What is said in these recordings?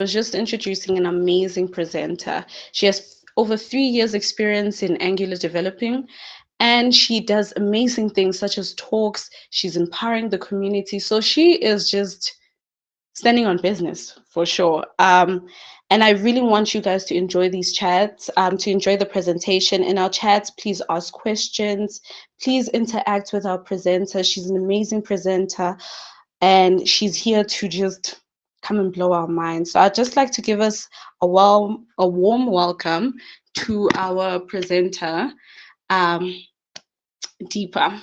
was just introducing an amazing presenter. She has over 3 years experience in Angular developing, and she does amazing things such as talks. She's empowering the community. So she is just standing on business for sure. And I really want you guys to enjoy these chats, to enjoy the presentation. In our chats, please ask questions. Please interact with our presenter. She's an amazing presenter, and she's here to just come and blow our minds. So I'd just like to give us a warm welcome to our presenter, um, Deepa.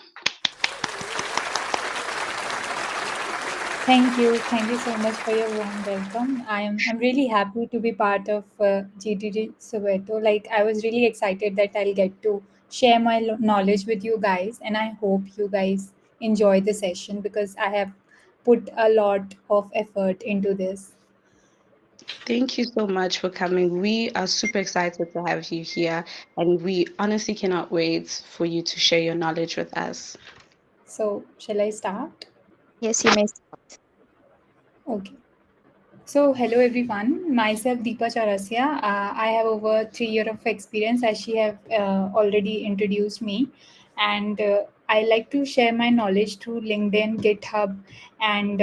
Thank you. Thank you so much for your warm welcome. I'm really happy to be part of GTD Soweto. Like I was really excited that I'll get to share my knowledge with you guys, and I hope you guys enjoy the session because I have put a lot of effort into this. Thank you so much for coming. We are super excited to have you here, and we honestly cannot wait for you to share your knowledge with us. So shall I start? Yes, you may start. Okay. So, hello everyone. Myself Deepa Chaurasia. I have over 3 years of experience, as she have already introduced me, and I like to share my knowledge through LinkedIn, GitHub, and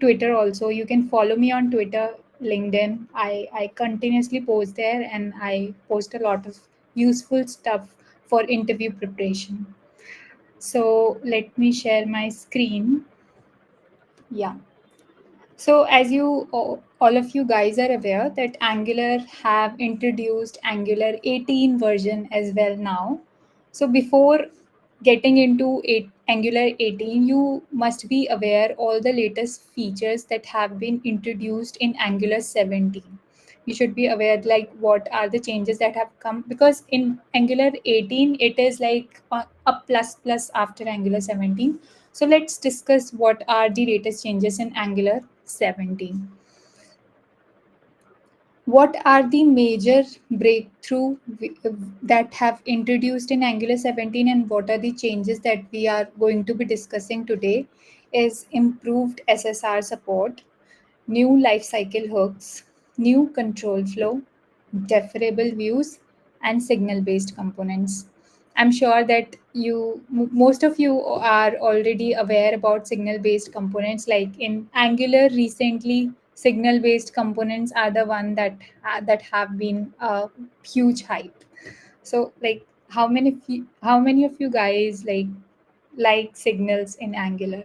Twitter. Also, you can follow me on Twitter, LinkedIn. I continuously post there, and I post a lot of useful stuff for interview preparation. So, let me share my screen. Yeah. So, as you all of you guys are aware that Angular have introduced Angular 18 version as well now. So, before getting into Angular 18, you must be aware all the latest features that have been introduced in Angular 17. You should be aware like what are the changes that have come, because in Angular 18 it is like a plus plus after Angular 17. So let's discuss what are the latest changes in Angular 17. What are the major breakthrough that have introduced in Angular 17, and what are the changes that we are going to be discussing today is improved SSR support, new lifecycle hooks, new control flow, deferrable views, and signal based components. I'm sure that most of you are already aware about signal based components. Like in Angular recently, signal based components are the one that have been a huge hype. So like how many of you guys like signals in Angular?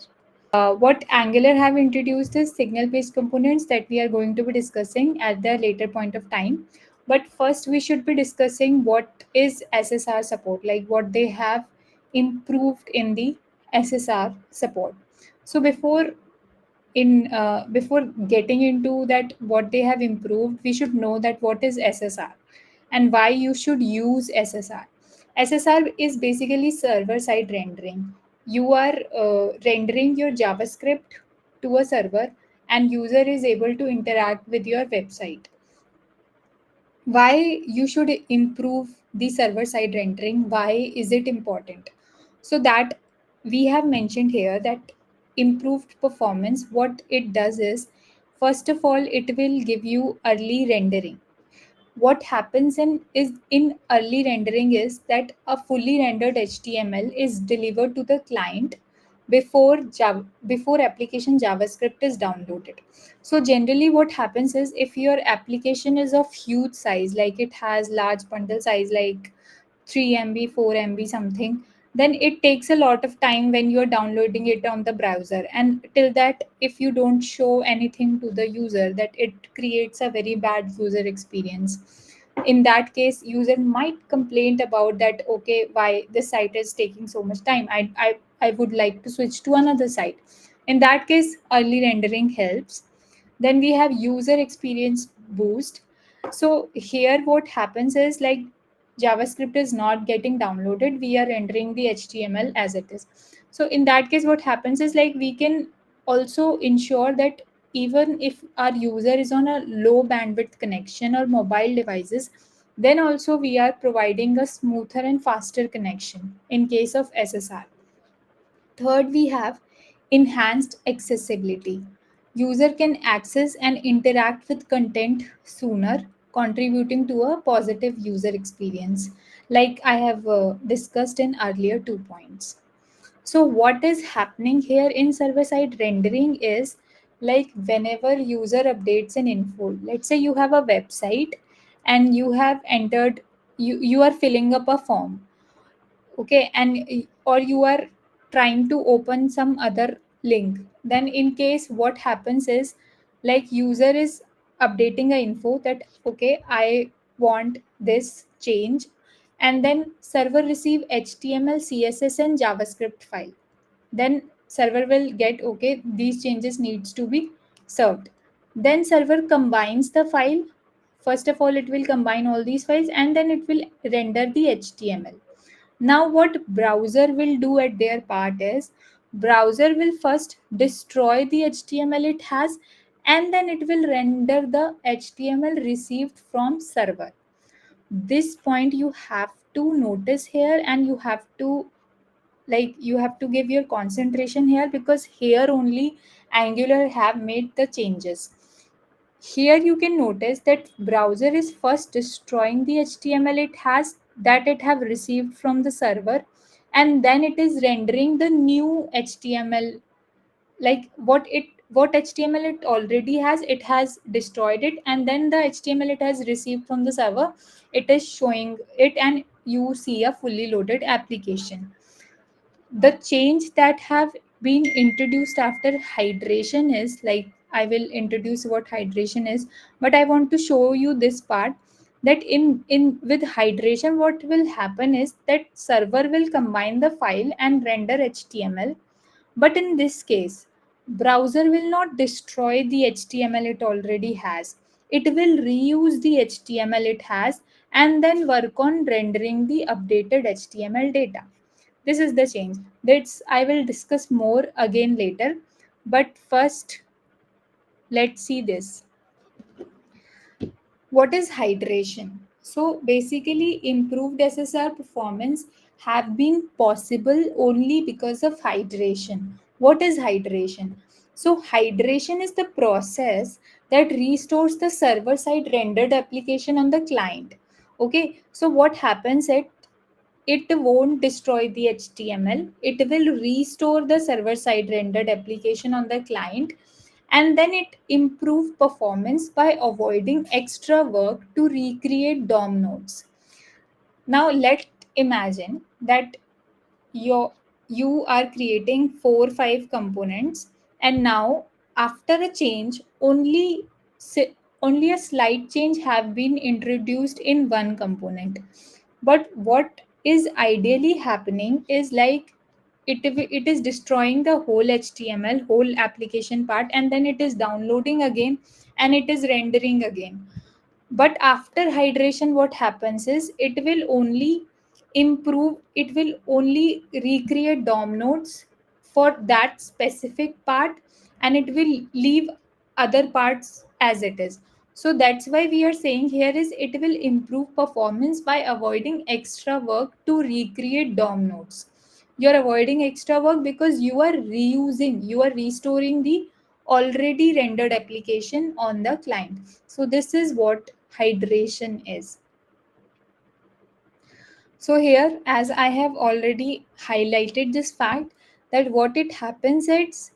What Angular have introduced is signal-based components that we are going to be discussing at the later point of time. But first, we should be discussing what is SSR support, like what they have improved in the SSR support. So before getting into that, what they have improved, we should know that what is SSR and why you should use SSR. SSR is basically server side rendering. You are rendering your JavaScript to a server, and user is able to interact with your website. Why you should improve the server side rendering? Why is it important? So that we have mentioned here that improved performance, what it does is, first of all, it will give you early rendering. What happens in early rendering is that a fully rendered HTML is delivered to the client before application JavaScript is downloaded. So generally what happens is, if your application is of huge size, like it has large bundle size like 3 MB, 4 MB something, then it takes a lot of time when you're downloading it on the browser. And till that, if you don't show anything to the user, that it creates a very bad user experience. In that case, user might complain about that, okay, why this site is taking so much time. I would like to switch to another site. In that case, early rendering helps. Then we have user experience boost. So here what happens is, like, JavaScript is not getting downloaded, we are rendering the HTML as it is. So in that case, what happens is, like, we can also ensure that even if our user is on a low bandwidth connection or mobile devices, then also we are providing a smoother and faster connection in case of SSR. Third, we have enhanced accessibility. User can access and interact with content sooner, contributing to a positive user experience, like I have discussed in earlier 2 points. So what is happening here in server side rendering is, like whenever user updates an info, let's say you have a website and you have entered, you are filling up a form, okay, and or you are trying to open some other link, then in case what happens is, like user is updating a info that okay, I want this change, and then server receive html css and javascript file, then server will get okay, these changes needs to be served, then server combines the file. First of all, it will combine all these files and then it will render the html. Now what browser will do at their part is, browser will first destroy the html it has, and then it will render the html received from server. This point you have to notice here, and you have to, like you have to give your concentration here, because here only angular have made the changes. Here you can notice that browser is first destroying the html it has, that it have received from the server, and then it is rendering the new html, like what html it already has, it has destroyed it, and then the html it has received from the server, it is showing it, and you see a fully loaded application. The change that have been introduced after hydration is, like I will introduce what hydration is, but I want to show you this part, that in with hydration what will happen is that server will combine the file and render html, but in this case browser will not destroy the html it already has, it will reuse the html it has, and then work on rendering the updated html data. This is the change. That's I will discuss more again later. But first, let's see this. What is hydration? So basically, improved SSR performance have been possible only because of hydration. What is hydration? So hydration is the process that restores the server side rendered application on the client. Okay, so what happens at, it won't destroy the HTML. It will restore the server side rendered application on the client, and then it improve performance by avoiding extra work to recreate DOM nodes. Now let's imagine that your you are creating 4 5 components, and now after a change only a slight change have been introduced in one component. But what is ideally happening is, like it is destroying the whole html whole application part, and then it is downloading again and it is rendering again. But after hydration what happens is, it will only improve, it will only recreate DOM nodes for that specific part, and it will leave other parts as it is. So that's why we are saying here is, it will improve performance by avoiding extra work to recreate DOM nodes. You're avoiding extra work because you are reusing, you are restoring the already rendered application on the client. So this is what hydration is. So here, as I have already highlighted this fact, that what it happens is,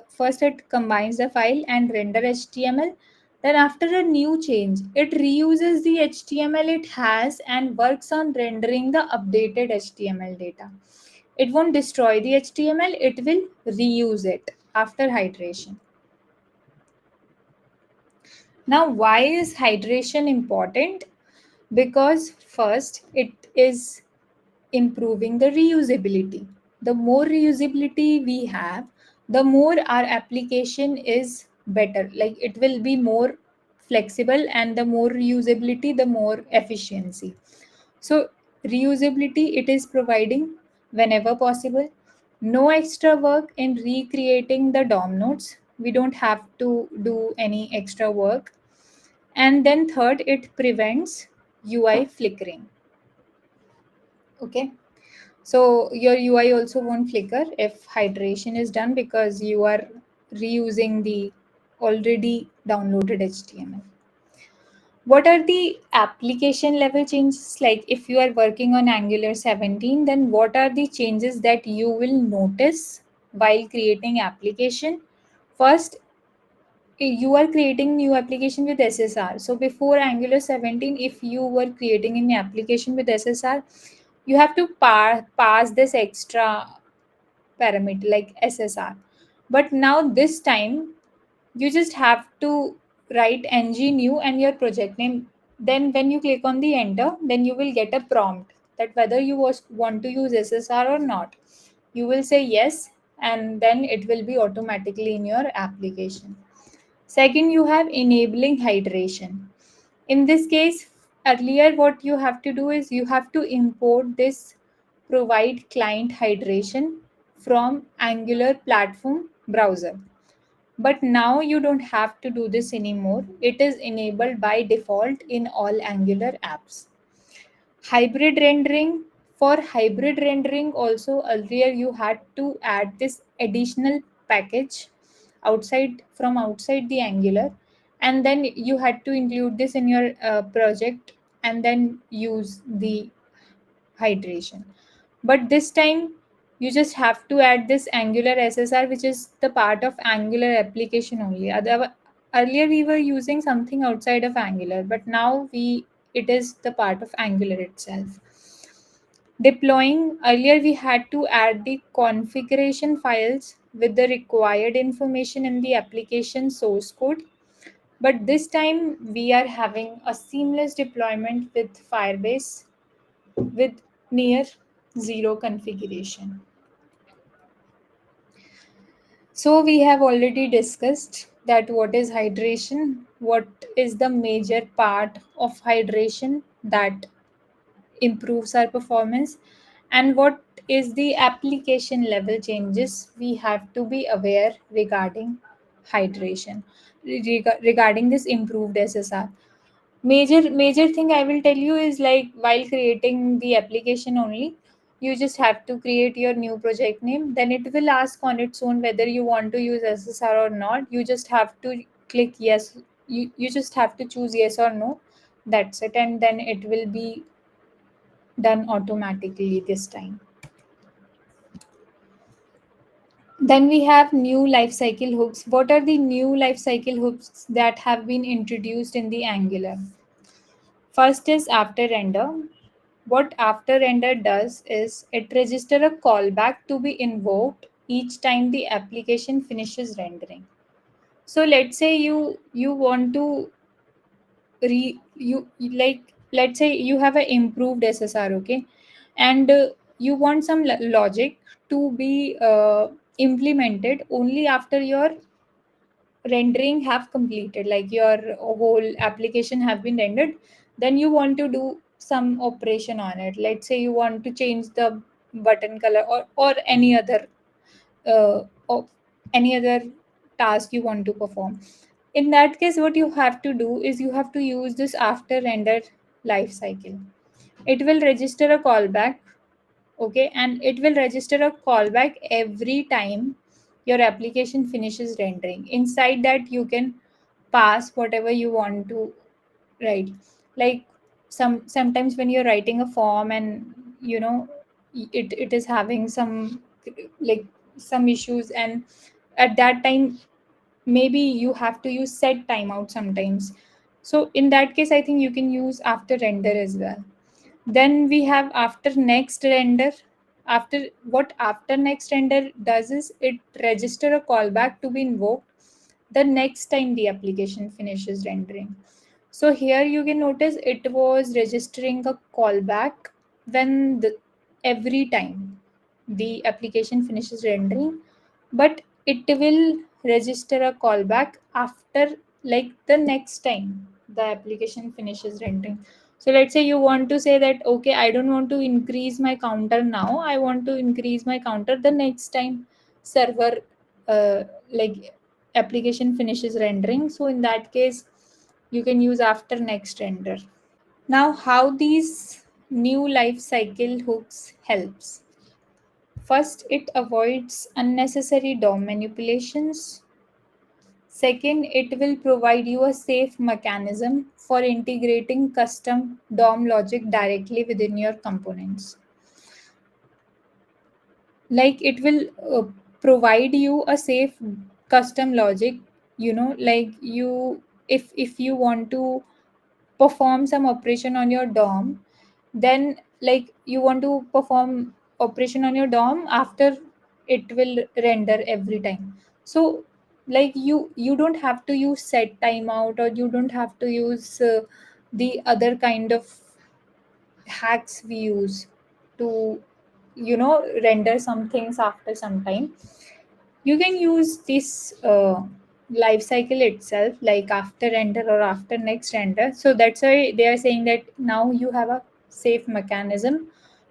first it combines the file and render HTML. Then after a new change, it reuses the HTML it has and works on rendering the updated HTML data. It won't destroy the HTML, it will reuse it after hydration. Now, why is hydration important? Because first, it is improving the reusability. The more reusability we have, the more our application is better. Like it will be more flexible, and the more reusability, the more efficiency. So, reusability it is providing whenever possible. No extra work in recreating the DOM nodes. We don't have to do any extra work. And then third, it prevents UI flickering. Okay. So your UI also won't flicker if hydration is done, because you are reusing the already downloaded HTML. What are the application level changes? Like if you are working on Angular 17, then what are the changes that you will notice while creating application? First, you are creating new application with SSR. So before Angular 17, if you were creating an application with SSR, you have to pass this extra parameter like SSR. But now this time you just have to write ng new and your project name. Then when you click on the enter, then you will get a prompt that whether you want to use SSR or not. You will say yes, and then it will be automatically in your application. Second, you have enabling hydration. In this case, earlier what you have to do is you have to import this provide client hydration from Angular platform browser. But now you don't have to do this anymore. It is enabled by default in all Angular apps. Hybrid rendering. For hybrid rendering, also earlier you had to add this additional package outside the Angular, and then you had to include this in your project and then use the hydration. But this time you just have to add this Angular SSR, which is the part of Angular application only. Earlier we were using something outside of Angular, but now it is the part of Angular itself. Deploying, earlier we had to add the configuration files with the required information in the application source code, but this time we are having a seamless deployment with Firebase with near zero configuration. So we have already discussed that what is hydration, what is the major part of hydration that improves our performance, and what is the application level changes we have to be aware regarding hydration, regarding this improved SSR. Major thing I will tell you is like while creating the application only, you just have to create your new project name, then it will ask on its own whether you want to use SSR or not. You just have to click yes. You just have to choose yes or no. That's it, and then it will be done automatically this time. Then we have new lifecycle hooks. What are the new lifecycle hooks that have been introduced in the Angular? First is after render. What after render does is it registers a callback to be invoked each time the application finishes rendering. So let's say you want to like let's say you have an improved SSR, okay, and you want some logic to be implemented only after your rendering have completed, like your whole application have been rendered. Then you want to do some operation on it. Let's say you want to change the button color, or uh, or any other task you want to perform. In that case, what you have to do is you have to use this after render life cycle. It will register a callback, okay, and it will register a callback every time your application finishes rendering. Inside that you can pass whatever you want to write. Like sometimes when you're writing a form and you know it is having some like some issues, and at that time maybe you have to use set timeout sometimes. So in that case I think you can use after render as well. Then we have after next render. After next render does is it register a callback to be invoked the next time the application finishes rendering. So here you can notice it was registering a callback when every time the application finishes rendering, but it will register a callback after like the next time the application finishes rendering. So let's say you want to say that okay, I don't want to increase my counter now, I want to increase my counter the next time server uh, like application finishes rendering. So in that case you can use after next render. Now how these new life cycle hooks helps? First, it avoids unnecessary DOM manipulations. Second, it will provide you a safe mechanism for integrating custom DOM logic directly within your components. Like it will provide you a safe custom logic, like if you want to perform some operation on your DOM, then like you want to perform operation on your DOM after it will render every time. So like you don't have to use set timeout, or you don't have to use the other kind of hacks we use to render some things after some time. You can use this life cycle itself, like after render or after next render. So that's why they are saying that now you have a safe mechanism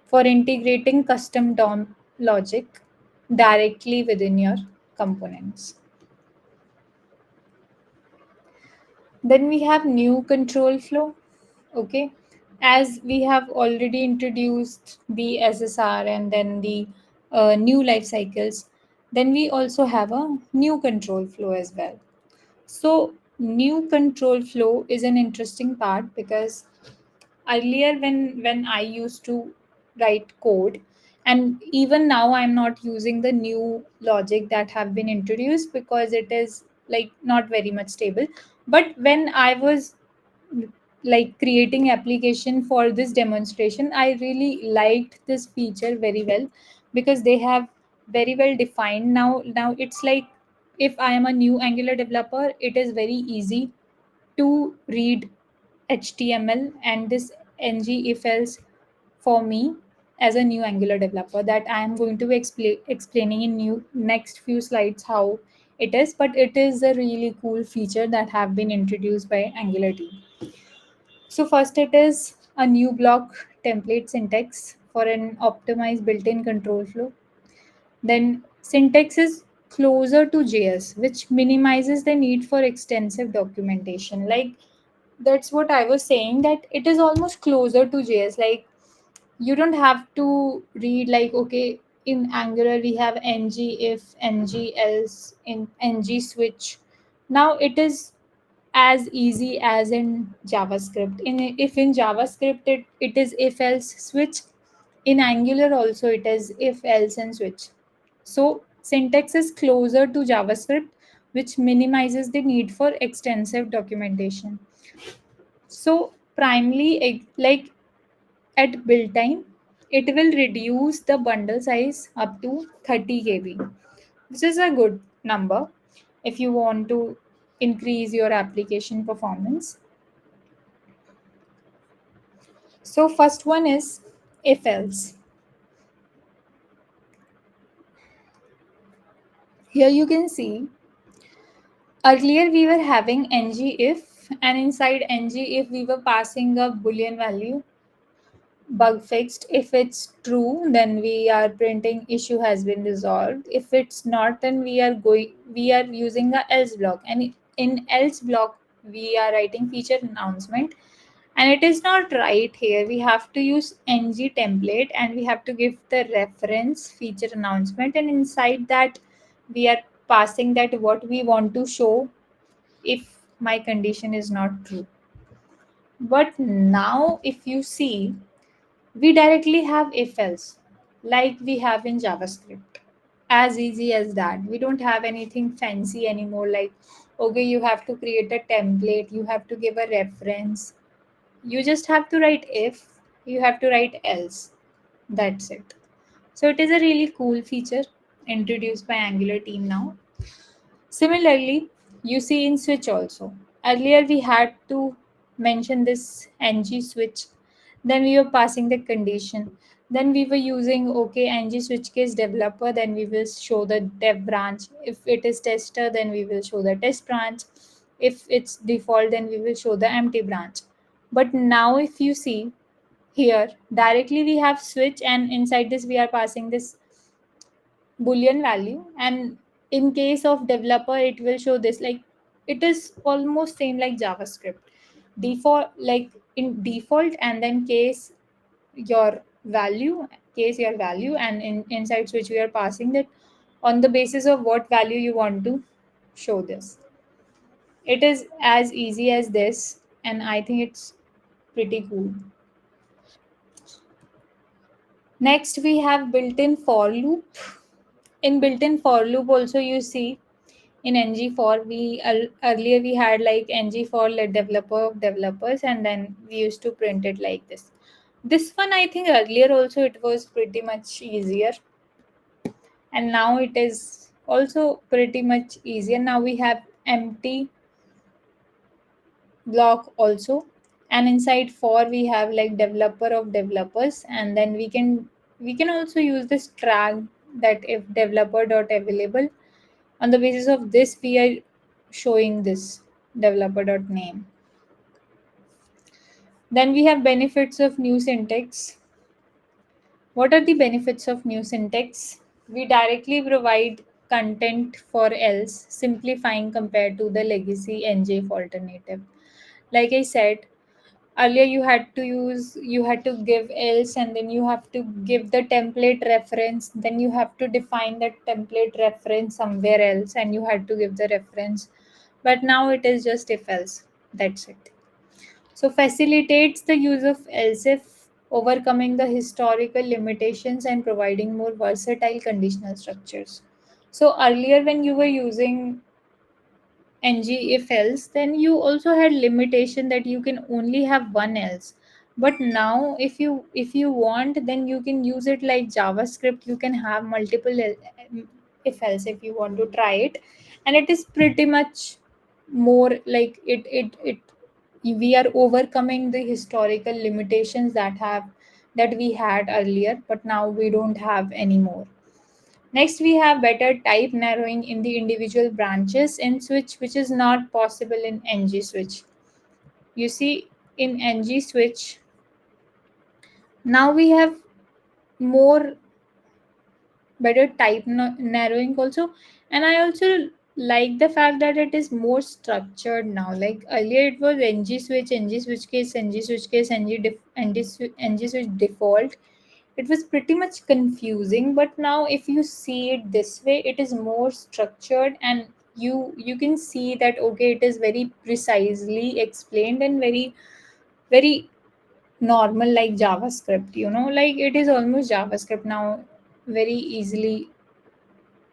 for integrating custom DOM logic directly within your components. Then we have new control flow. Okay, as we have already introduced the SSR and then the new life cycles, then we also have a new control flow as well. So new control flow is an interesting part because earlier when I used to write code, and even now I'm not using the new logic that have been introduced because it is like not very much stable. But when I was like creating application for this demonstration, I really liked this feature very well because they have very well defined. Now it's like if I am a new Angular developer, it is very easy to read HTML and this ng if else for me as a new Angular developer, that I am going to be explaining in new next few slides how it is. But it is a really cool feature that have been introduced by Angular team. So first it is a new block template syntax for an optimized built-in control flow. Then syntax is closer to JS, which minimizes the need for extensive documentation. Like that's what I was saying, that it is almost closer to JS. Like you don't have to read like, okay, in Angular we have ng if, ng else, in ng switch. Now it is as easy as in JavaScript. If in JavaScript it is if else switch, in Angular also it is if else and switch. So syntax is closer to JavaScript, which minimizes the need for extensive documentation. So primarily, like at build time, it will reduce the bundle size up to 30 KB. This is a good number if you want to increase your application performance. So first one is if else. Here you can see earlier we were having ng if, and inside ng if we were passing a boolean value, bug fixed. If it's true, then we are printing issue has been resolved. If it's not, then we are using a else block, and in else block we are writing feature announcement. And it is not right here, we have to use ng template and we have to give the reference feature announcement, and inside that we are passing that what we want to show if my condition is not true. But now if you see, we directly have if else like we have in JavaScript. As easy as that. We don't have anything fancy anymore, like okay, you have to create a template, you have to give a reference. You just have to write if, you have to write else. That's it. So it is a really cool feature introduced by Angular team now. Similarly, you see in switch also. Earlier we had to mention this ng switch, then we were passing the condition. Then we were using okay ng switch case developer, then we will show the dev branch. If it is tester, then we will show the test branch. If it's default, then we will show the empty branch. But now if you see here, directly we have switch, and inside this we are passing this boolean value, and in case of developer it will show this. Like it is almost same like JavaScript default, like in default, and then your case your value, and inside which we are passing that on the basis of what value you want to show this. It is as easy as this, and I think it's pretty cool. Next, we have built-in for loop. In built-in for loop, also you see in ng4 earlier we had like ng4 let developer of developers, and then we used to print it like this. This one, I think earlier also it was pretty much easier, and now it is also pretty much easier. Now we have empty block also, and inside for we have like developer of developers, and then we can also use this tag that if developer dot available, on the basis of this we are showing this developer dot name. Then we have benefits of new syntax. What are the benefits of new syntax? We directly provide content for else, simplifying compared to the legacy NGF alternative. Like I said, earlier you had to give else, and then you have to give the template reference, then you have to define that template reference somewhere else, and you had to give the reference. But now it is just if else. That's it. So facilitates the use of else if, overcoming the historical limitations and providing more versatile conditional structures. So earlier when you were using ng if else, then you also had limitation that you can only have one else. But now if you want, then you can use it like JavaScript. You can have multiple if else if you want to try it, and it is pretty much more like it we are overcoming the historical limitations that we had earlier, but now we don't have anymore. Next, we have better type narrowing in the individual branches in switch, which is not possible in ng switch. You see, in ng switch, now we have more better type narrowing also. And I also like the fact that it is more structured now. Like earlier it was ng switch case, ng switch case, ng switch default. It was pretty much confusing, but now if you see it this way, it is more structured, and you can see that okay, it is very precisely explained and very very normal, like JavaScript, like it is almost JavaScript now. Very easily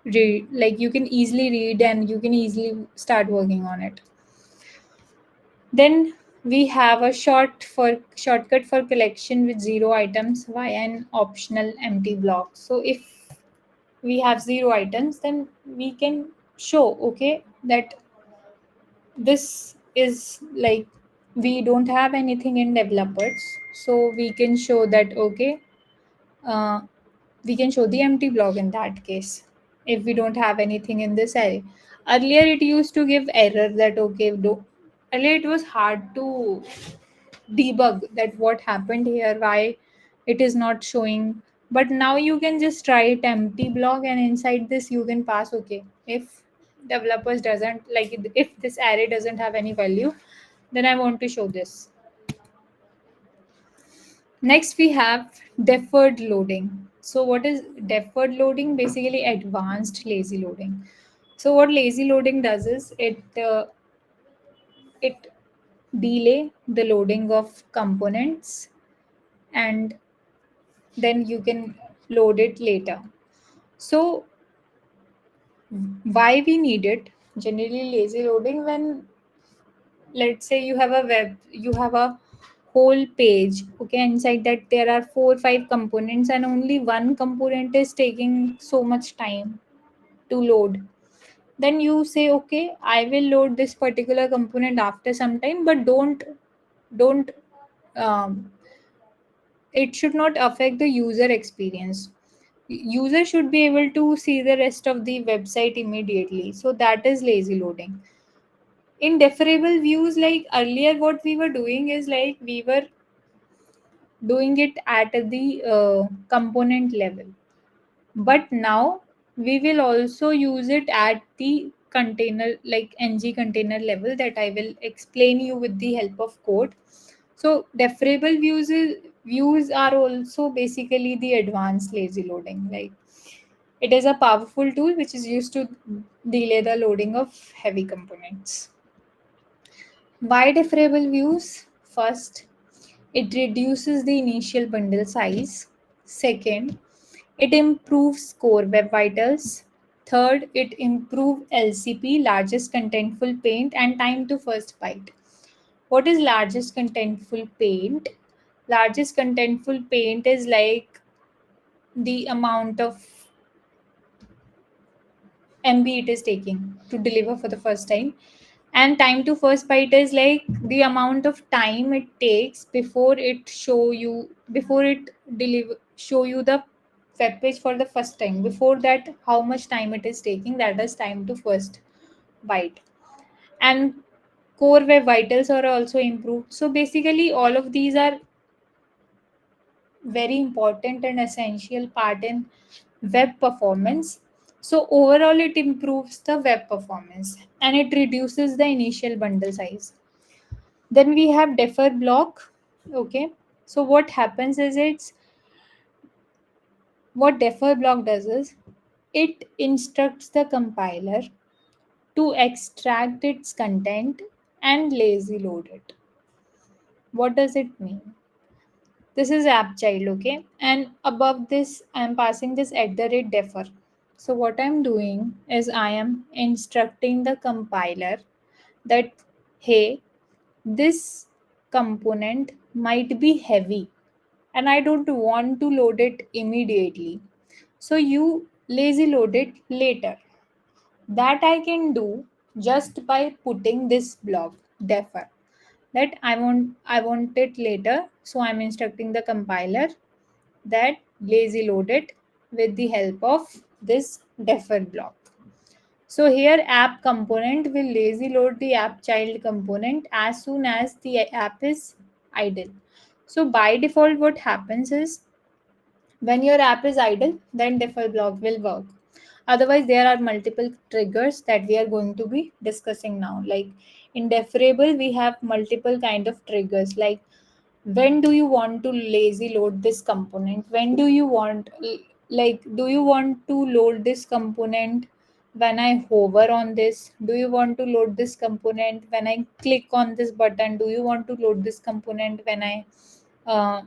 read, like you can easily read and you can easily start working on it. Then we have a shortcut for collection with zero items via an optional empty block. So if we have zero items, then we can show okay that this is like we don't have anything in developers, so we can show that okay, uh, we can show the empty block in that case if we don't have anything in this array. Earlier it used to give error that okay, earlier it was hard to debug that what happened here, why it is not showing. But now you can just try it empty block, and inside this you can pass okay, if developers doesn't like it, if this array doesn't have any value, then I want to show this. Next we have deferred loading. So what is deferred loading? Basically advanced lazy loading. So what lazy loading does is it delay the loading of components, and then you can load it later. So why we need it? Generally lazy loading, when let's say you have a whole page, okay, inside that there are 4 or 5 components, and only one component is taking so much time to load. Then you say okay, I will load this particular component after some time, but don't um, it should not affect the user experience. User should be able to see the rest of the website immediately, so that is lazy loading. In deferrable views, like earlier what we were doing is like we were doing it at the component level, but now we will also use it at the container, like ng container level, that I will explain you with the help of code. So deferrable views are also basically the advanced lazy loading. Like it is a powerful tool which is used to delay the loading of heavy components. Why deferrable views? First, it reduces the initial bundle size. Second, it improves core web vitals. Third, it improves LCP, largest contentful paint, and time to first byte. What is largest contentful paint? Largest contentful paint is like the amount of MB it is taking to deliver for the first time. And time to first byte is like the amount of time it takes before it deliver show you the web page for the first time. Before that, how much time it is taking, that is time to first byte. And core web vitals are also improved. So basically all of these are very important and essential part in web performance. So overall it improves the web performance and it reduces the initial bundle size. Then we have defer block. Okay, so what defer block does is it instructs the compiler to extract its content and lazy load it. What does it mean? This is app child, okay? And above this, I'm passing this at the rate defer. So what I'm doing is I am instructing the compiler that, hey, this component might be heavy and I don't want to load it immediately. So you lazy load it later. That I can do just by putting this block defer, that I want it later. So I'm instructing the compiler that lazy load it with the help of this defer block. So here app component will lazy load the app child component as soon as the app is idle. So by default what happens is when your app is idle, then defer block will work. Otherwise, there are multiple triggers that we are going to be discussing now. Like in deferrable, we have multiple kind of triggers. Like when do you want to lazy load this component? When do you want, like, do you want to load this component when I hover on this? Do you want to load this component when I click on this button? Do you want to load this component uh,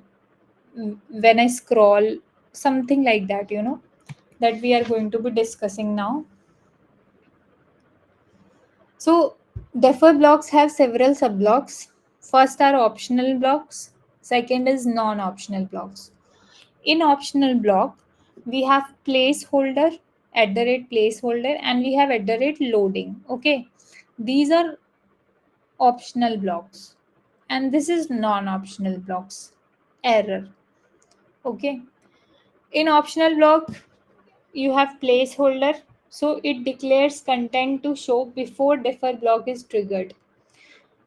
when I scroll? Something like that, that we are going to be discussing now. So, defer blocks have several subblocks. First are optional blocks, second is non optional blocks. In optional block, we have placeholder, at the rate placeholder, and we have at the rate loading. Okay, these are optional blocks, and this is non optional blocks. Error. Okay, in optional block, you have placeholder, so it declares content to show before defer block is triggered.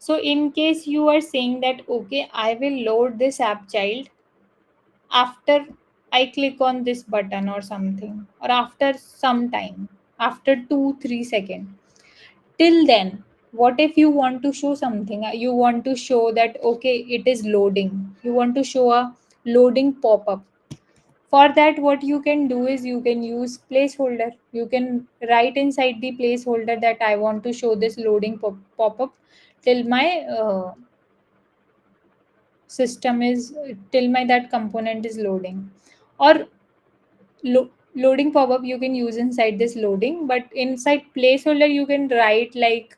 So in case you are saying that okay, I will load this app child after I click on this button or something, or after some time, after 2 3 seconds, till then what if you want to show something? You want to show that okay, it is loading, you want to show a loading pop-up. For that, what you can do is you can use placeholder. You can write inside the placeholder that I want to show this loading pop-up till my system is till my that component is loading. Or loading pop-up you can use inside this loading, but inside placeholder you can write like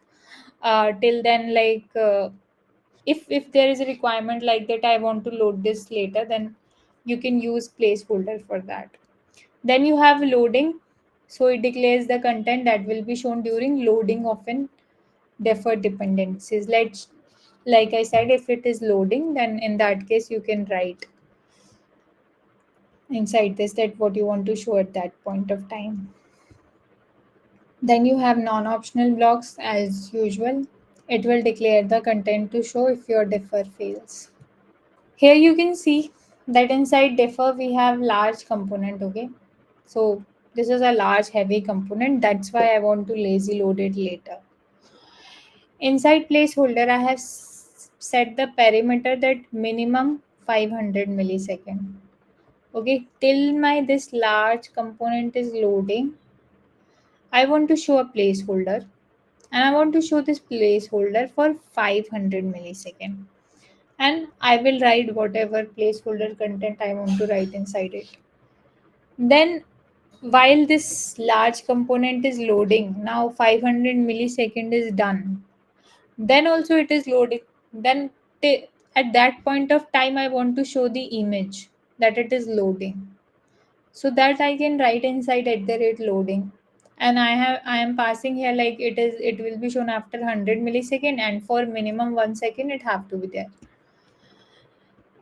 till then, like if there is a requirement like that I want to load this later, then you can use placeholder for that. Then you have loading. So it declares the content that will be shown during loading of an deferred dependencies. Like I said, if it is loading, then in that case you can write inside this that what you want to show at that point of time. Then you have non-optional blocks as usual. It will declare the content to show if your defer fails. Here you can see that inside defer we have large component, okay? So this is a large heavy component. That's why I want to lazy load it later. Inside placeholder, I have set the parameter that minimum 500 millisecond. Okay, till my this large component is loading, I want to show a placeholder. and I want to show this placeholder for 500 millisecond, and I will write whatever placeholder content I want to write inside it. Then while this large component is loading, now 500 millisecond is done. Then also it is loading. Then at that point of time, I want to show the image that it is loading. So that I can write inside at the rate loading. And I am passing here like it will be shown after 100 millisecond, and for minimum 1 second it have to be there.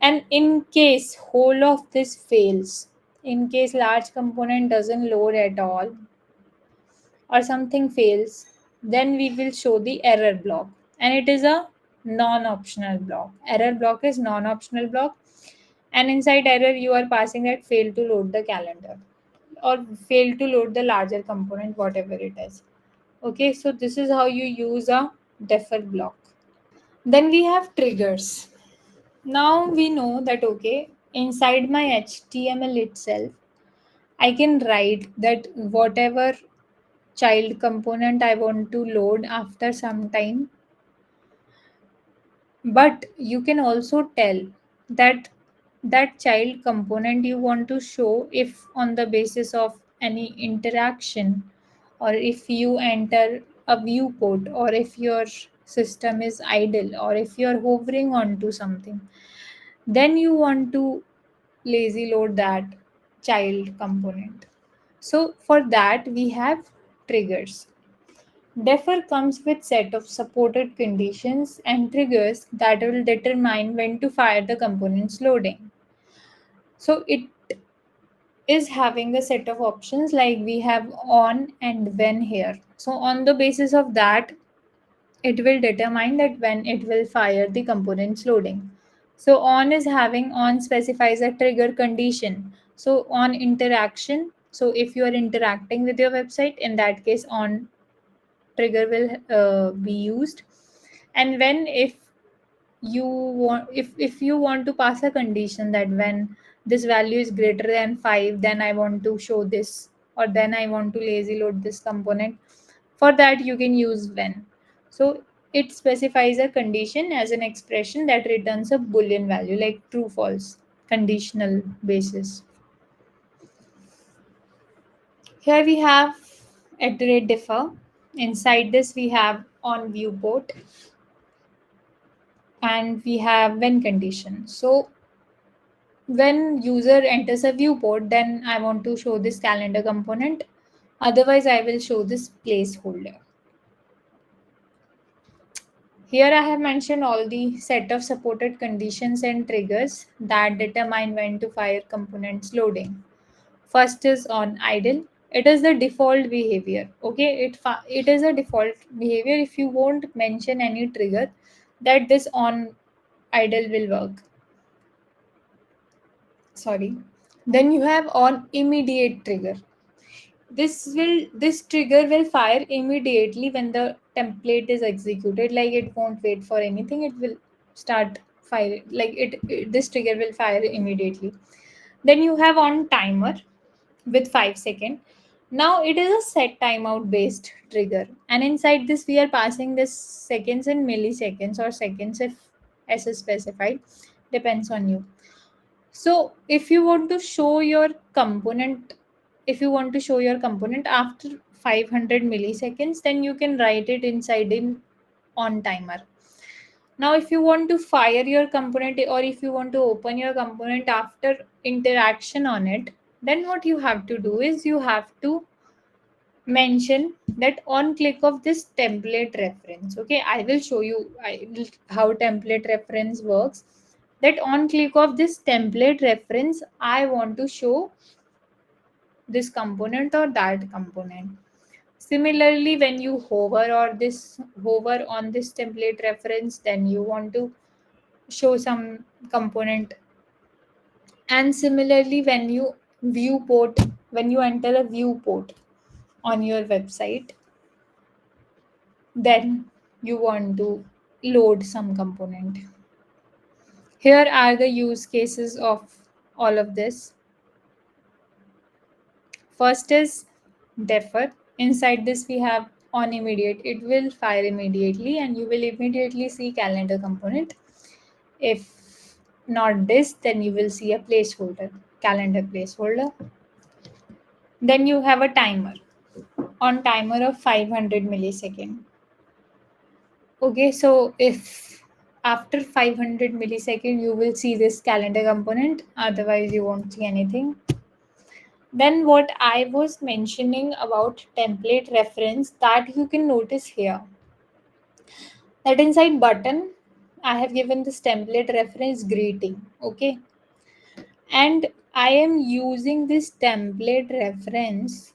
And in case whole of this fails, in case large component doesn't load at all or something fails, then we will show the error block. And it is a non-optional block. Error block is non-optional block. And inside error, you are passing that fail to load the calendar or fail to load the larger component, whatever it is. Okay, so this is how you use a defer block. Then we have triggers. Now we know that, okay, inside my HTML itself, I can write that whatever child component I want to load after some time, but you can also tell that that child component you want to show if on the basis of any interaction, or if you enter a viewport, or if your system is idle, or if you're hovering onto something, then you want to lazy load that child component. So for that we have triggers. Defer comes with set of supported conditions and triggers that will determine when to fire the component's loading. So it is having a set of options like we have on and when here. So on the basis of that, it will determine that when it will fire the component's loading. So on is having on specifies a trigger condition. So on interaction, so if you are interacting with your website, in that case on trigger will be used. And when, if you want to pass a condition that when this value is greater than 5, then I want to show this, or then I want to lazy load this component, for that you can use when. So it specifies a condition as an expression that returns a boolean value like true false conditional basis. Here we have at the rate differ. Inside this we have on viewport, and we have when condition. So when user enters a viewport, then I want to show this calendar component. Otherwise, I will show this placeholder. Here I have mentioned all the set of supported conditions and triggers that determine when to fire components loading. First is on idle. It is the default behavior. Okay, it is a default behavior. If you won't mention any trigger, that this on idle will work. Sorry. Then you have on immediate trigger. This trigger will fire immediately when the template is executed. Like it won't wait for anything. It will start firing. Like this trigger will fire immediately. Then you have on timer with 5 second. Now it is a set timeout based trigger, and inside this we are passing this seconds and milliseconds, or seconds if as is specified, depends on you. So if you want to show your component, if you want to show your component after 500 milliseconds, then you can write it inside in on timer. Now if you want to fire your component, or if you want to open your component after interaction on it, then what you have to do is you have to mention that on click of this template reference. Okay, I will show you how template reference works. That on click of this template reference, I want to show this component or that component. Similarly, when you hover on this template reference, then you want to show some component. And similarly, when you enter a viewport on your website, then you want to load some component. Here are the use cases of all of this. First is defer. Inside this we have on immediate, it will fire immediately and you will immediately see calendar component. If not this, then you will see a placeholder, calendar placeholder. Then you have a timer, on timer of 500 millisecond. Okay, so if after 500 millisecond you will see this calendar component, otherwise you won't see anything. Then what I was mentioning about template reference, that you can notice here, that inside button I have given this template reference greeting. Okay, and I am using this template reference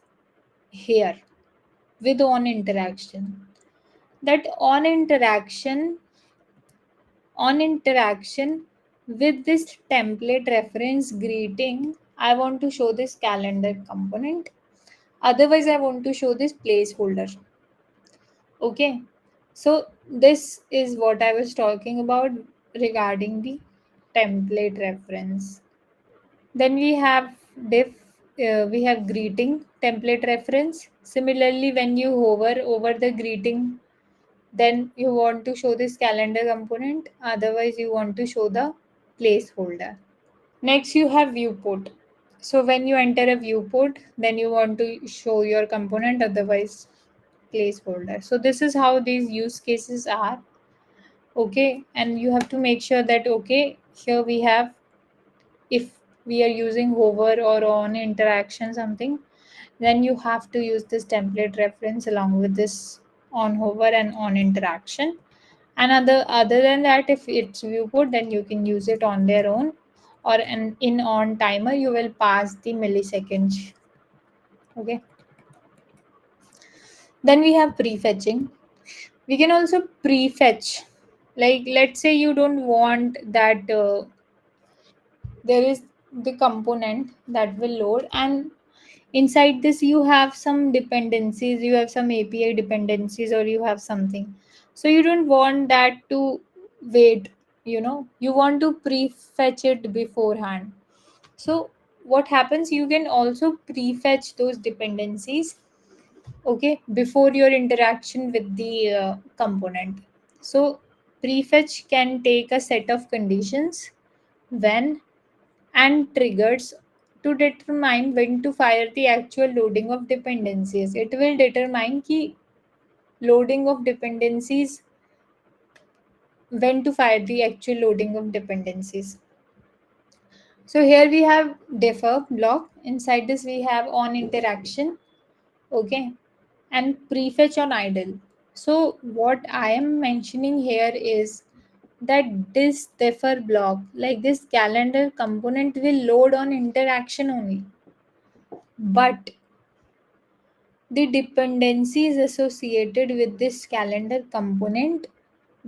here with on interaction. That on interaction with this template reference greeting, I want to show this calendar component. Otherwise, I want to show this placeholder. Okay, so this is what I was talking about regarding the template reference. Then we have diff, we have greeting template reference. Similarly, when you hover over the greeting, then you want to show this calendar component, otherwise you want to show the placeholder. Next you have viewport. So when you enter a viewport, then you want to show your component, otherwise placeholder. So this is how these use cases are. Okay, and you have to make sure that, okay, here we have, if we are using hover or on interaction something, then you have to use this template reference along with this on hover and on interaction. And other than that, if it's viewport, then you can use it on their own, or in on timer you will pass the milliseconds. Okay, then we have prefetching. We can also prefetch, like let's say you don't want that there is the component that will load, and inside this you have some dependencies, you have some API dependencies, or you have something, so you don't want that to wait, you want to prefetch it beforehand. So what happens, you can also prefetch those dependencies, okay, before your interaction with the component. So prefetch can take a set of conditions when and triggers to determine when to fire the actual loading of dependencies. It will determine ki loading of dependencies, when to fire the actual loading of dependencies. So here we have defer block. Inside this we have on interaction, okay, and prefetch on idle. So what I am mentioning here is that this defer block, like this calendar component, will load on interaction only, but the dependencies associated with this calendar component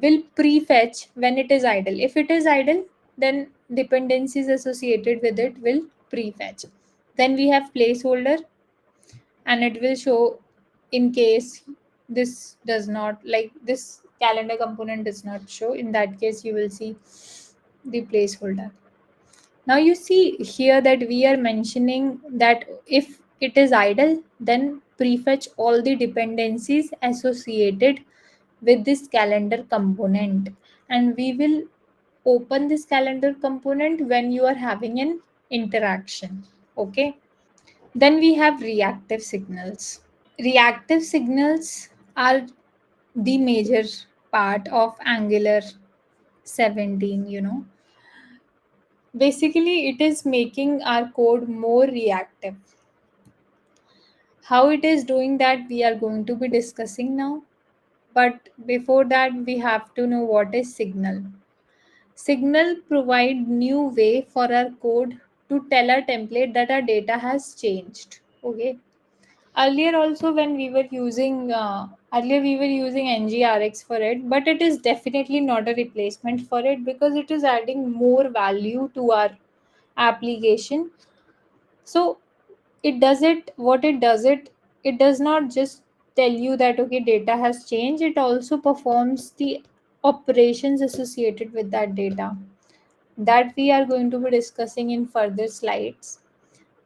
will prefetch when it is idle. If it is idle, then dependencies associated with it will prefetch. Then we have placeholder, and it will show in case this does not, like this calendar component does not show. In that case, you will see the placeholder. Now you see here that we are mentioning that if it is idle, then prefetch all the dependencies associated with this calendar component. And we will open this calendar component when you are having an interaction. Okay. Then we have reactive signals. Reactive signals are the major part of Angular 17, Basically, it is making our code more reactive. How it is doing that, we are going to be discussing now. But before that, we have to know what is signal. Signal provide new way for our code to tell our template that our data has changed. Okay. Earlier also when we were using ngrx for it, but it is definitely not a replacement for it, because it is adding more value to our application. So it does it what it does it it does not just tell you that okay, data has changed, it also performs the operations associated with that data, that we are going to be discussing in further slides.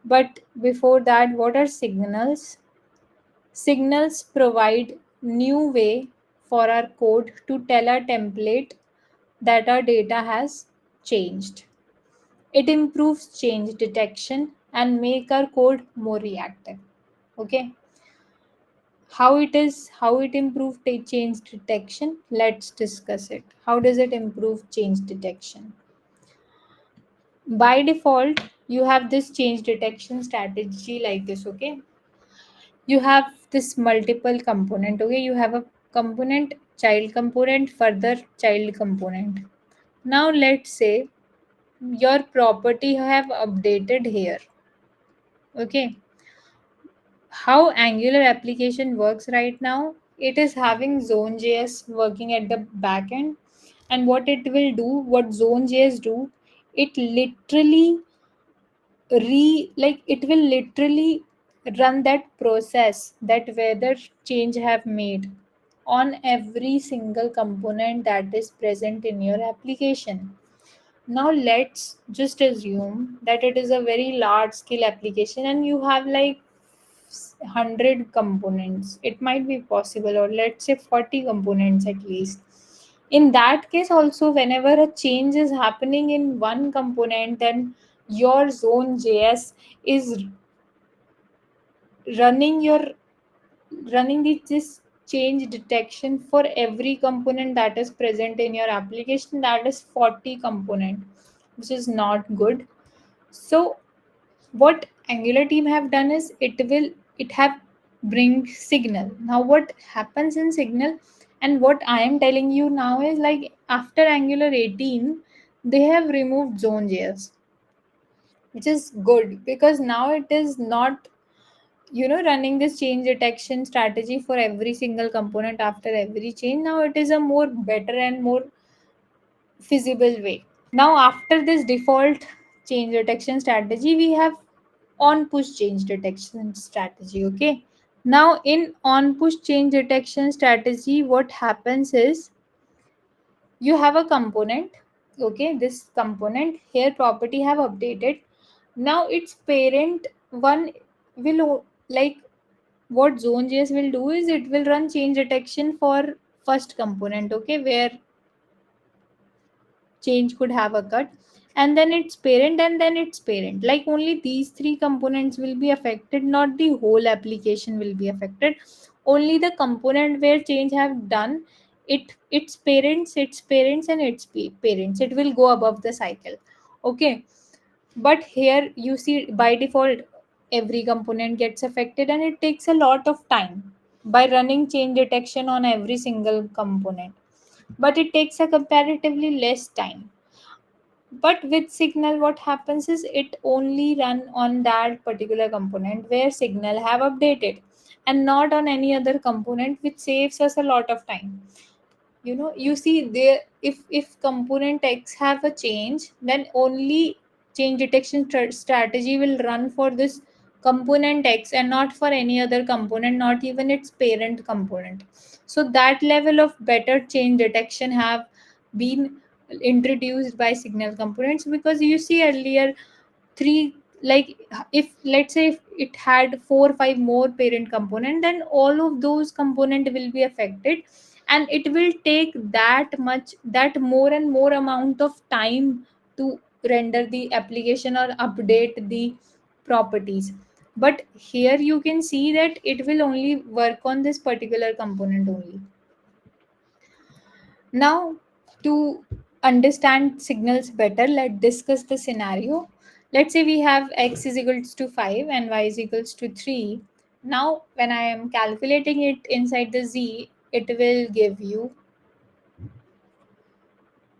But before that, what are signals? Signals provide new way for our code to tell our template that our data has changed. It improves change detection and make our code more reactive. Okay, how it improve change detection? Let's discuss it. How does it improve change detection? By default, you have this change detection strategy like this. Okay, you have this multiple component. Okay, you have a component, child component, further child component. Now let's say your property have updated here. Okay, how Angular application works right now, it is having Zone.js working at the back end. And what it will do, what Zone.js do, it literally it will literally run that process, that whether change have made on every single component that is present in your application. Now let's just assume that it is a very large scale application and you have like 100 components. It might be possible, or let's say 40 components at least. In that case also, whenever a change is happening in one component, then your Zone.js is running your this change detection for every component that is present in your application. That is 40 component, which is not good. So what Angular team have done is it have bring Signal. Now what happens in Signal, and what I am telling you now is like after Angular 18 they have removed Zone.js, which is good because now it is not running this change detection strategy for every single component after every change. Now it is a more better and more feasible way. Now after this default change detection strategy, we have on push change detection strategy. Okay, now in on push change detection strategy, what happens is you have a component. Okay, this component here property have updated. Now its parent one will like what Zone.js will do is it will run change detection for first component. Okay, where change could have occurred, and then its parent, and then its parent. Like only these three components will be affected, not the whole application will be affected. Only the component where change have done it, its parents and its parents, it will go above the cycle. Okay, but here you see by default every component gets affected, and it takes a lot of time by running change detection on every single component, but it takes a comparatively less time. But with Signal what happens is it only run on that particular component where Signal have updated, and not on any other component, which saves us a lot of time. You see there, if component X have a change, then only change detection strategy will run for this component X and not for any other component, not even its parent component. So that level of better change detection have been introduced by Signal components, because you see earlier three, like if let's say if it had 4 or 5 more parent component, then all of those component will be affected, and it will take that more and more amount of time to render the application or update the properties. But here you can see that it will only work on this particular component only. Now, to understand signals better, let's discuss the scenario. Let's say we have x is equals to 5 and y is equals to 3. Now, when I am calculating it inside the z, it will give you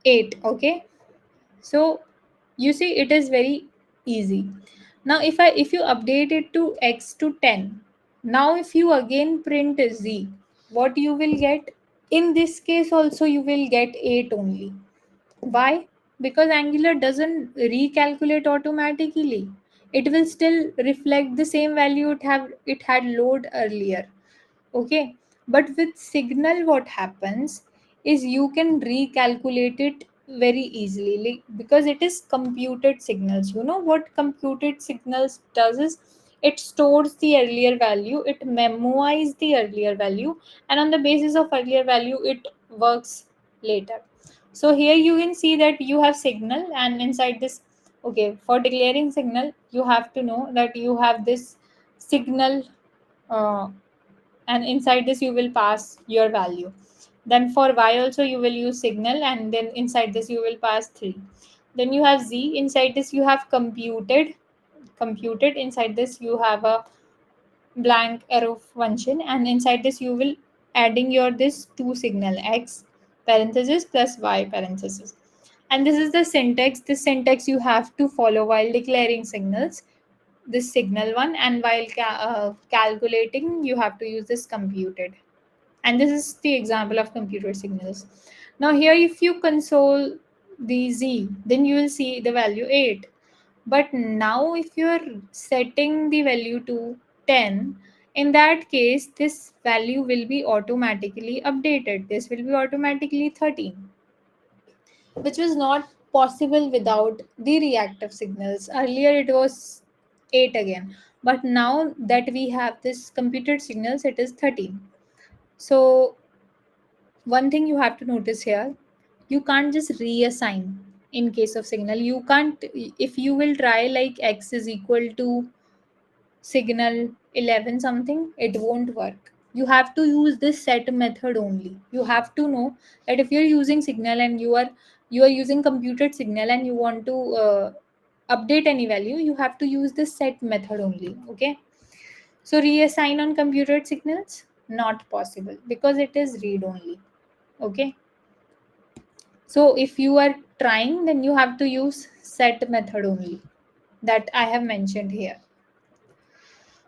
8. Okay, so you see it is very easy. Now, if you update it to x to 10, now if you again print z, what you will get? In this case also you will get 8 only. Why? Because Angular doesn't recalculate automatically. It will still reflect the same value it had load earlier. Okay. But with Signal, what happens is you can recalculate it very easily, because it is computed signals. You know what computed signals does is it stores the earlier value, it memoizes the earlier value, and on the basis of earlier value it works later. So here you can see that you have signal, and inside this, okay, for declaring signal you have to know that you have this signal, uh, and inside this you will pass your value. Then for y also you will use signal, and then inside this you will pass 3. Then you have z, inside this you have computed, inside this you have a blank arrow function, and inside this you will adding your this two signal x parenthesis plus y parenthesis. And this is the syntax. This syntax you have to follow while declaring signals, this signal one, and while calculating you have to use this computed. And this is the example of computed signals. Now here if you console the z, then you will see the value 8. But now if you are setting the value to 10, in that case this value will be automatically updated. This will be automatically 13, which was not possible without the reactive signals. Earlier it was 8 again, but now that we have this computed signals, it is 13. So one thing you have to notice here, you can't just reassign in case of signal. You can't, if you will try like x is equal to signal 11 something, it won't work. You have to use this set method only. You have to know that if you're using signal and you are using computed signal and you want to update any value, you have to use this set method only. Okay, so reassign on computed signals not possible because it is read only. Okay, so if you are trying, then you have to use set method only that I have mentioned here.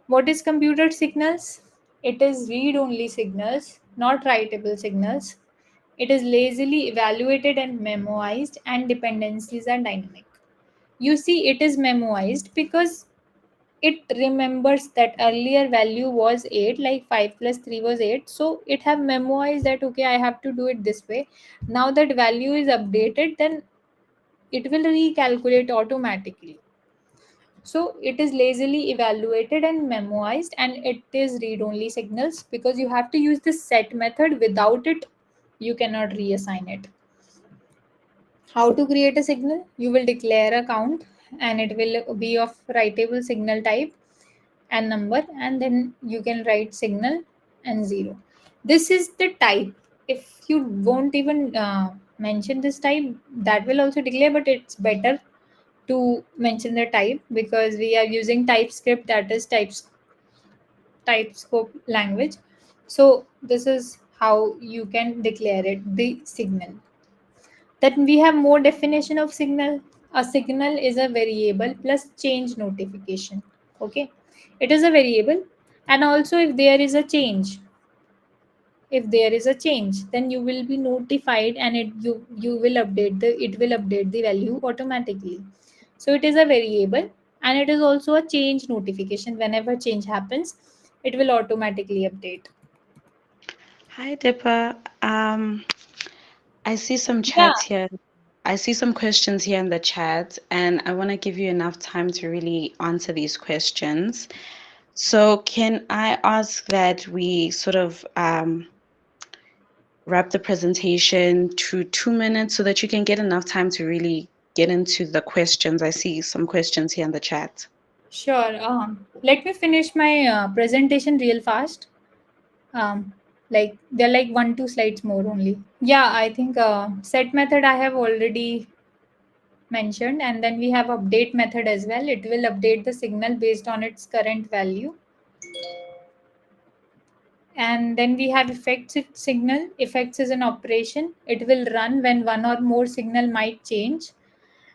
What is computed signals? It is read only signals, not writable signals. It is lazily evaluated and memoized, and dependencies are dynamic. You see, it is memoized because it remembers that earlier value was 8, like 5 plus 3 was 8, so it have memoized that okay, I have to do it this way. Now that value is updated, then it will recalculate automatically. So it is lazily evaluated and memoized, and it is read only signals because you have to use this set method. Without it you cannot reassign it. How to create a signal? You will declare a count, and it will be of writable signal type and number, and then you can write signal and 0. This is the type. If you won't even mention this type, that will also declare, but it's better to mention the type because we are using TypeScript, that is typescope language. So this is how you can declare it, the signal. Then we have more definition of signal. A signal is a variable plus change notification. Okay, it is a variable, and also if there is a change, then you will be notified, and you will update the value automatically. So it is a variable, and it is also a change notification. Whenever change happens, it will automatically update. Hi, Deepa. I see some Yeah, chats here. I see some questions here in the chat, and I want to give you enough time to really answer these questions. So, can I ask that we sort of wrap the presentation to 2 minutes so that you can get enough time to really get into the questions? I see some questions here in the chat. sure. Let me finish my presentation real fast. Like they're like 1 2 slides more only. Yeah, I think set method I have already mentioned, and then we have update method as well. It will update the signal based on its current value. And then we have effects signal. Effects is an operation. It will run when one or more signal might change,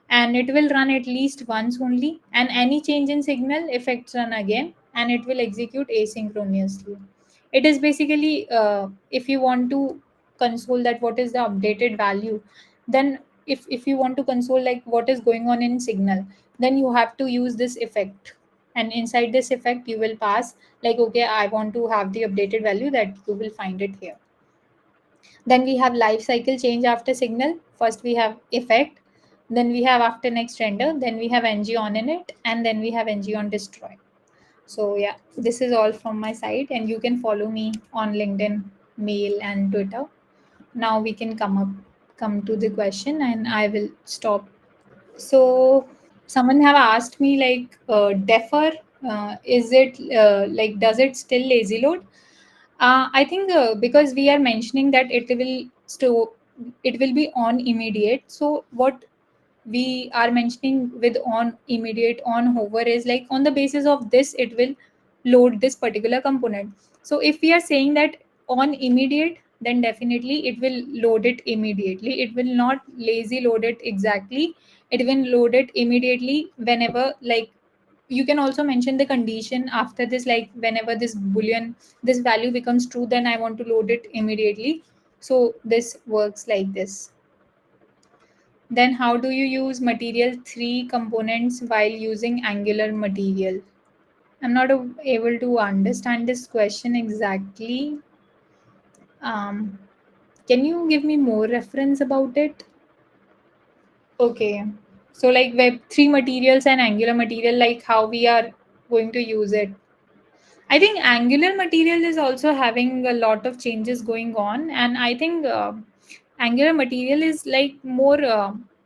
and it will run at least once only, and any change in signal effects run again, and it will execute asynchronously. It is basically if you want to console that what is the updated value, then if you want to console like what is going on in signal, then you have to use this effect, and inside this effect you will pass like okay, I want to have the updated value, that you will find it here. Then we have life cycle change after signal. First we have effect, then we have after next render, then we have ng on init, and then we have ng on destroy. So yeah, this is all from my side, and you can follow me on LinkedIn, mail, and Twitter. Now we can come to the question, and I will stop. So someone have asked me like, defer, is it like, does it still lazy load? I think because we are mentioning that it will be on immediate. So what we are mentioning with on immediate on hover is like, on the basis of this it will load this particular component. So if we are saying that on immediate, then definitely it will load it immediately. It will not lazy load it exactly. It will load it immediately whenever, like, you can also mention the condition after this, like whenever this boolean, this value becomes true, then I want to load it immediately. So this works like this. Then how do you use material 3 components while using Angular material? I'm not able to understand this question exactly. Um, can you give me more reference about it? Okay. So like Web 3 materials and Angular material, like how we are going to use it. I think Angular material is also having a lot of changes going on, and I think Angular material is like more.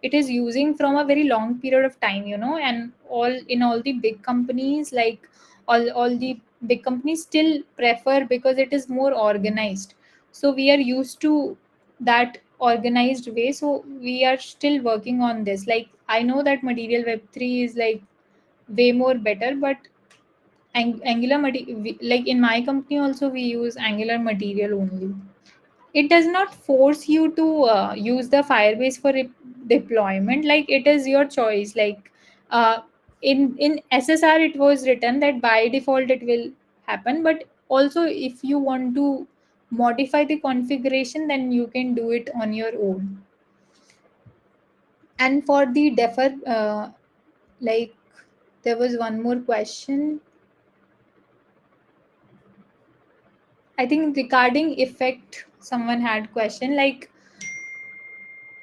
It is using from a very long period of time, and all the big companies, like all the big companies still prefer, because it is more organized. So we are used to that organized way. So we are still working on this. Like, I know that Material Web 3 is like way more better, but Angular material, like in my company also we use Angular material only. It does not force you to use the Firebase for deployment. Like, it is your choice. Like, uh, in SSR it was written that by default it will happen, but also if you want to modify the configuration, then you can do it on your own. And for the defer, like, there was one more question. I think regarding effect, someone had question like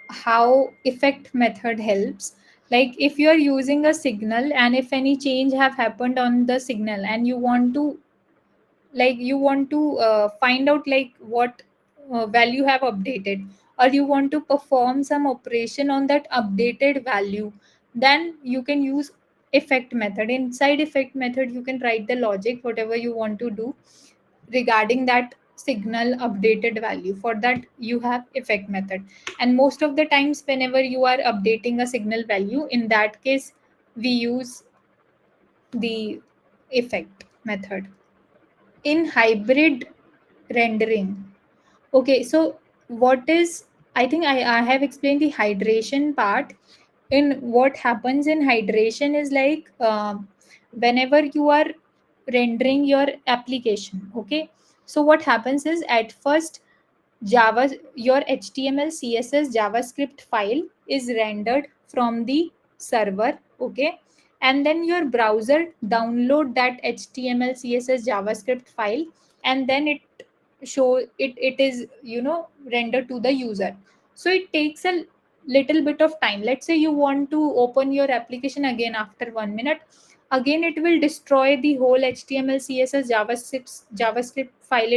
how effect method helps. Like, if you are using a signal, and if any change have happened on the signal, and you want to find out like what value have updated, or you want to perform some operation on that updated value, then you can use effect method. Inside effect method you can write the logic whatever you want to do regarding that signal updated value. For that you have effect method, and most of the times whenever you are updating a signal value, in that case we use the effect method. In hybrid rendering, okay, so what is, I think I have explained the hydration part. In what happens in hydration is like, whenever you are rendering your application, okay, so what happens is, at first Java, your HTML, CSS, JavaScript file is rendered from the server, okay, and then your browser download that HTML, CSS, JavaScript file, and then it is rendered to the user. So it takes a little bit of time. Let's say you want to open your application again after 1 minute. Again, it will destroy the whole HTML, CSS, JavaScript file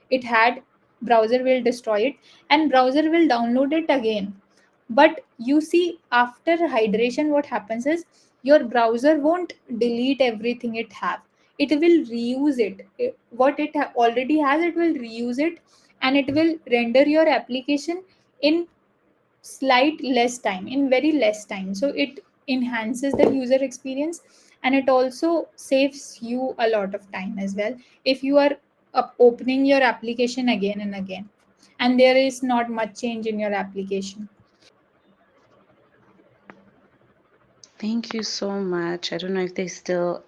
it had. Browser will destroy it, and browser will download it again. But you see, after hydration, what happens is, your browser won't delete everything it will reuse what already has, it will reuse it, and it will render your application in slight less time, in very less time. So it enhances the user experience, and it also saves you a lot of time as well, if you are opening your application again and again, and there is not much change in your application. Thank you so much. I don't know if there's still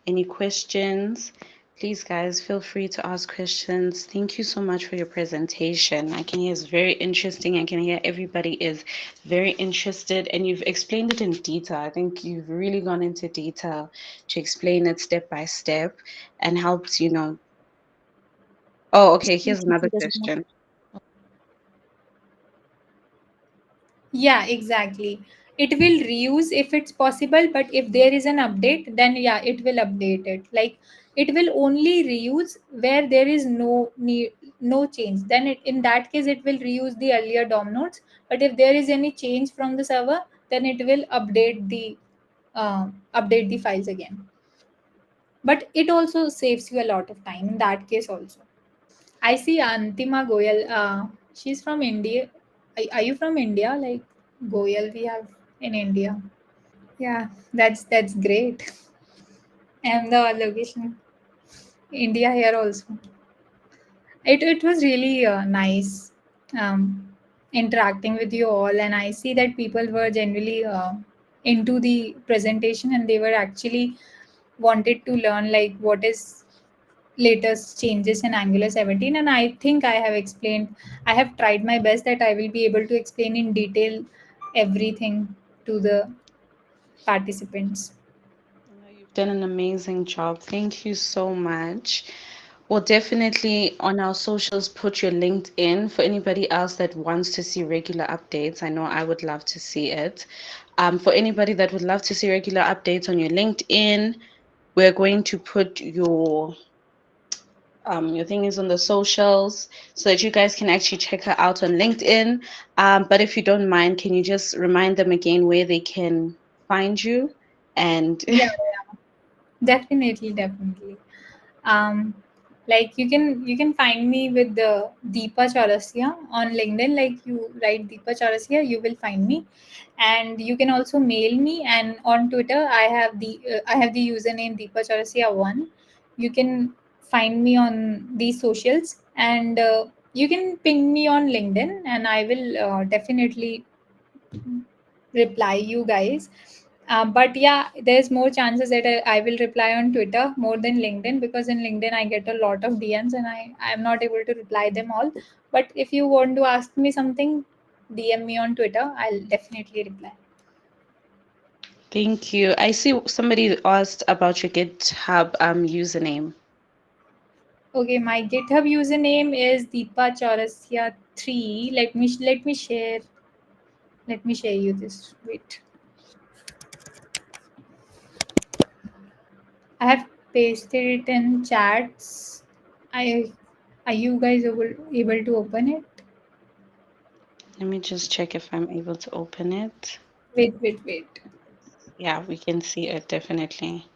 any questions. Please, guys, feel free to ask questions. Thank you so much for your presentation. I can hear it's very interesting. I can hear everybody is very interested, and you've explained it in detail. I think you've really gone into detail to explain it step by step and helped, Oh, okay. Here's another There's more. question. Yeah, exactly. It will reuse if it's possible, but if there is an update, then yeah, it will update it. Like, it will only reuse where there is no need, no change. Then in that case it will reuse the earlier DOM nodes. But if there is any change from the server, then it will update the files again. But it also saves you a lot of time in that case also. I see Antima Goyal. She's from India. Are you from India? Like Goyal, we have in India. Yeah, that's great. And the location, India here also. It was really nice interacting with you all, and I see that people were generally into the presentation, and they were actually wanted to learn like what is latest changes in Angular 17. And I think I have explained, I have tried my best that I will be able to explain in detail everything to the participants. No, you've done an amazing job. Thank you so much. We'll definitely on our socials put your LinkedIn for anybody else that wants to see regular updates. I know I would love to see it. For anybody that would love to see regular updates on your LinkedIn, we're going to put your thing is on the socials so that you guys can actually check her out on LinkedIn. But if you don't mind, can you just remind them again where they can find you? And Yeah, yeah. Definitely. Um, like you can find me with the Deepa Chaurasia on LinkedIn. Like you write Deepa Chaurasia, you will find me, and you can also mail me. And on Twitter, I have the username Deepa Chaurasia 1. You can find me on these socials, and you can ping me on LinkedIn, and I will definitely reply you guys. But yeah, there's more chances that I will reply on Twitter more than LinkedIn, because in LinkedIn I get a lot of DMs and I'm not able to reply them all. But if you want to ask me something, DM me on Twitter. I'll definitely reply. thank you. I see somebody asked about your GitHub username. Okay, my GitHub username is Deepa Chaurasia 3. Let me share. Let me share you this. Wait, I have pasted it in chats. I Are you guys able to open it? Let me just check if I'm able to open it. Wait. Yeah, we can see it definitely.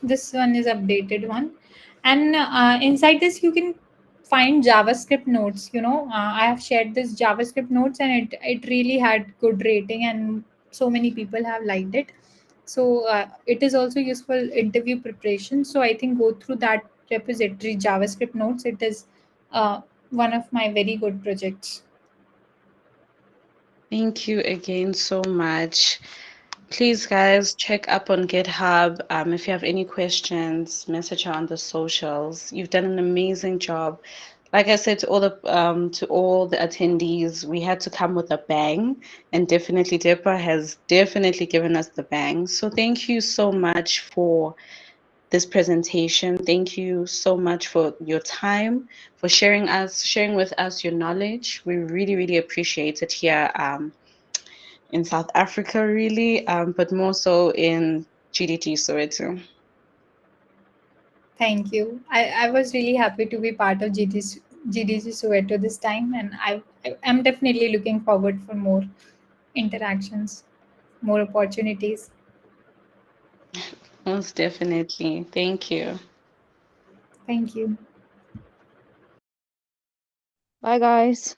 This one is updated one, and inside this you can find JavaScript notes. I have shared this JavaScript notes, and it really had good rating, and so many people have liked it. So it is also useful interview preparation. So I think go through that repository JavaScript notes. It is uh, one of my very good projects. Thank you again so much. Please, guys, check up on GitHub. If you have any questions, message her on the socials. You've done an amazing job. Like I said to all the attendees, we had to come with a bang, and definitely Deepa has definitely given us the bang. So thank you so much for this presentation. Thank you so much for your time, for sharing with us your knowledge. We really, really appreciate it here. In South Africa, really, but more so in GDT Soweto. Thank you. I was really happy to be part of GDC Soweto this time, and I'm definitely looking forward for more interactions, more opportunities. Most definitely. Thank you. Thank you. Bye, guys.